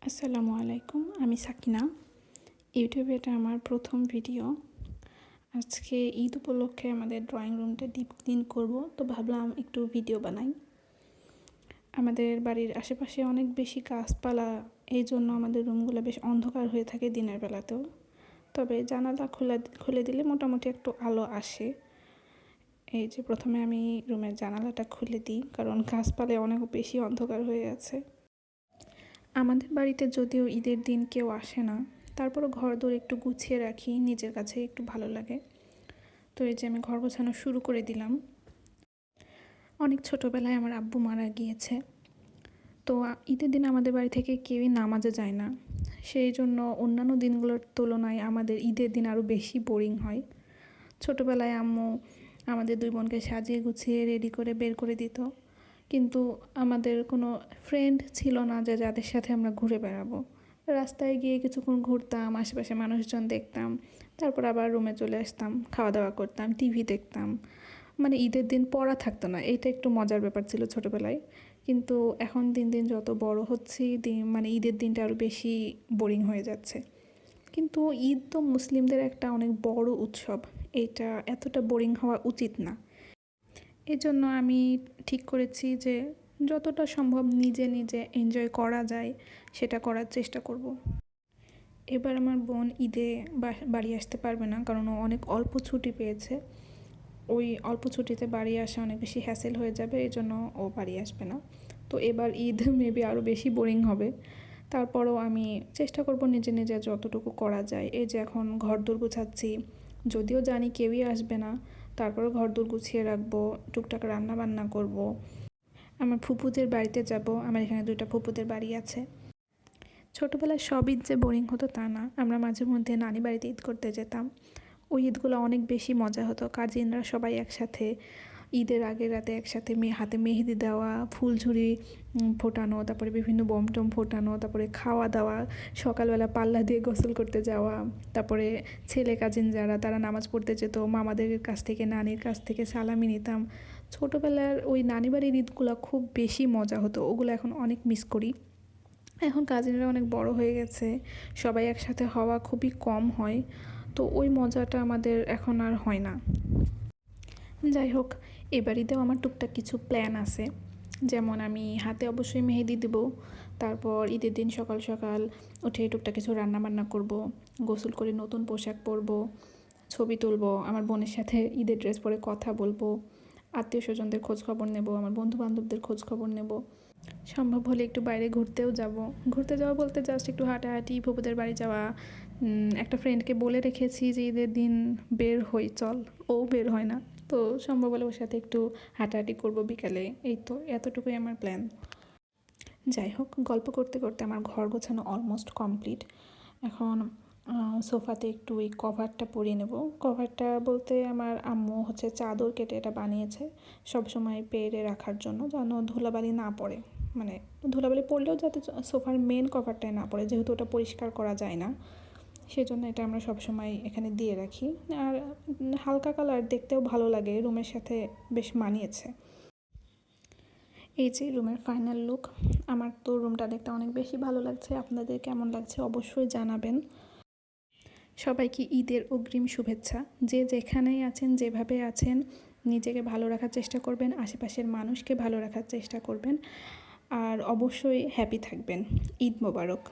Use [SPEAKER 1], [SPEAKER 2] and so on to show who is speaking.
[SPEAKER 1] আসসালামু আলাইকুম, আমি সাকিনা। ইউটিউবে এটা আমার প্রথম ভিডিও। আজকে ঈদ উপলক্ষে আমাদের ড্রয়িং রুমটা ডিপ ক্লিন করব, তো ভাবলাম একটু ভিডিও বানাই। আমাদের বাড়ির আশেপাশে অনেক বেশি গাছপালা, এই জন্য আমাদের রুমগুলো বেশ অন্ধকার হয়ে থাকে দিনের বেলাতেও। তবে জানালা খুলে দিলে মোটামুটি একটু আলো আসে। এই যে প্রথমে আমি রুমের জানালাটা খুলে দিই, কারণ গাছপালায় অনেক বেশি অন্ধকার হয়ে আছে। আমাদের বাড়িতে যদিও ঈদের দিন কেউ আসে না, তারপরও ঘরদোর একটু গুছিয়ে রাখি, নিজের কাছে একটু ভালো লাগে। তো এই যে আমি ঘর গোছানো শুরু করে দিলাম। অনেক ছোটোবেলায় আমার আব্বু মারা গিয়েছে, তো ঈদের দিন আমাদের বাড়ি থেকে কেউই নামাজে যায় না। সেই জন্য অন্যান্য দিনগুলোর তুলনায় আমাদের ঈদের দিন আরও বেশি বোরিং হয়। ছোটোবেলায় আম্মু আমাদের দুই বোনকে সাজিয়ে গুছিয়ে রেডি করে বের করে দিত, কিন্তু আমাদের কোনো ফ্রেন্ড ছিল না যে যাদের সাথে আমরা ঘুরে বেড়াবো। রাস্তায় গিয়ে কিছুক্ষণ ঘুরতাম, আশেপাশে মানুষজন দেখতাম, তারপর আবার রুমে চলে আসতাম, খাওয়া দাওয়া করতাম, টিভি দেখতাম। মানে ঈদের দিন পড়া থাকতো না, এটা একটু মজার ব্যাপার ছিল ছোটোবেলায়। কিন্তু এখন দিন দিন যত বড় হচ্ছি, মানে ঈদের দিনটা আরও বেশি বোরিং হয়ে যাচ্ছে। কিন্তু ঈদ তো মুসলিমদের একটা অনেক বড় উৎসব, এটা এতটা বোরিং হওয়া উচিত না। এজন্য আমি ঠিক করেছি যে যতটা সম্ভব নিজে নিজে এনজয় করা যায় সেটা করার চেষ্টা করব। এবার আমার বোন ঈদে বাড়ি আসতে পারবে না, কারণ ও অনেক অল্প ছুটি পেয়েছে। ওই অল্প ছুটিতে বাড়ি আসা অনেক বেশি হ্যাসেল হয়ে যাবে, এই জন্য ও বাড়ি আসবে না। তো এবার ঈদ মেবি আরও বেশি বোরিং হবে। তারপরও আমি চেষ্টা করব নিজে নিজে যতটুকু করা যায়। এই যে এখন ঘরদোর গুছাচ্ছি, যদিও জানি কেউই আসবে না, তারপরেও ঘরদোর গুছিয়ে রাখবো, টুকটাক রান্না বান্না করব। আমার ফুপুদের বাড়িতে যাব, আমার এখানে 2টা ফুপুদের বাড়ি আছে। ছোটোবেলায় সব ঈদ যে বোরিং হতো তা না, আমরা মাঝে মধ্যে নানি বাড়িতে ঈদ করতে যেতাম। ওই ঈদগুলো অনেক বেশি মজা হতো, কাজিনরা সবাই একসাথে ঈদের আগের রাতে একসাথে হাতে মেহেদি দেওয়া, ফুলঝুরি ফোটানো, তারপরে বিভিন্ন বোম টোম ফোটানো, তারপরে খাওয়া দাওয়া, সকালবেলা পাল্লা দিয়ে গোসল করতে যাওয়া, তারপরে ছেলে কাজিন যারা তারা নামাজ পড়তে যেত, মামাদের কাছ থেকে নানির কাছ থেকে সালামি নিতাম। ছোটোবেলার ওই নানি বাড়ির ঈদগুলো খুব বেশি মজা হতো, ওগুলো এখন অনেক মিস করি। এখন কাজিনরা অনেক বড় হয়ে গেছে, সবাই একসাথে হওয়া খুবই কম হয়, তো ওই মজাটা আমাদের এখন আর হয় না। যাই হোক, এবার ঈদেও আমার টুকটাক কিছু প্ল্যান আছে। যেমন আমি হাতে অবশ্যই মেহেদি দেবো, তারপর ঈদের দিন সকাল সকাল উঠে টুকটাক কিছু রান্নাবান্না করব, গোসল করে নতুন পোশাক পরবো, ছবি তুলবো, আমার বোনের সাথে ঈদের ড্রেস পরে কথা বলবো, আত্মীয় স্বজনদের খোঁজ খবর নেব, আমার বন্ধু বান্ধবদের খোঁজ খবর নেব। সম্ভব হলে একটু বাইরে ঘুরতেও যাব। ঘুরতে যাওয়া বলতে জাস্ট একটু হাঁটাহাঁটি, ফুপুদের বাড়ি যাওয়া। একটা ফ্রেন্ডকে বলে রেখেছি যে ঈদের দিন বের হই চল, ও বের হয় না, তো সম্ভব হলে ওর সাথে একটু হাঁটাহাঁটি করব বিকালে। এই তো এতটুকুই আমার প্ল্যান। যাই হোক, গল্প করতে করতে আমার ঘর গোছানো অলমোস্ট কমপ্লিট। এখন সোফাতে একটু ওই কভারটা পরিয়ে নেব। কভারটা বলতে আমার আম্মু হচ্ছে চাদর কেটে এটা বানিয়েছে সবসময় পেরে রাখার জন্য, যেন ধুলাবালি না পড়ে। মানে ধুলাবালি পড়লেও যাতে সোফার মেন কভারটায় না পড়ে, যেহেতু ওটা পরিষ্কার করা যায় না, সেজন্য এটা আমরা সবসময় এখানে দিয়ে রাখি। আর হালকা কালার, দেখতেও ভালো লাগে, রুমের সাথে বেশ মানিয়েছে। এই যে রুমের ফাইনাল লুক। আমার তো রুমটা দেখতে অনেক বেশি ভালো লাগছে, আপনাদের কেমন লাগছে অবশ্যই জানাবেন। সবাইকে ঈদের অগ্রিম শুভেচ্ছা। যে যেখানেই আছেন, যেভাবে আছেন, নিজেকে ভালো রাখার চেষ্টা করবেন, আশেপাশের মানুষকে ভালো রাখার চেষ্টা করবেন, আর অবশ্যই হ্যাপি থাকবেন। ঈদ মোবারক।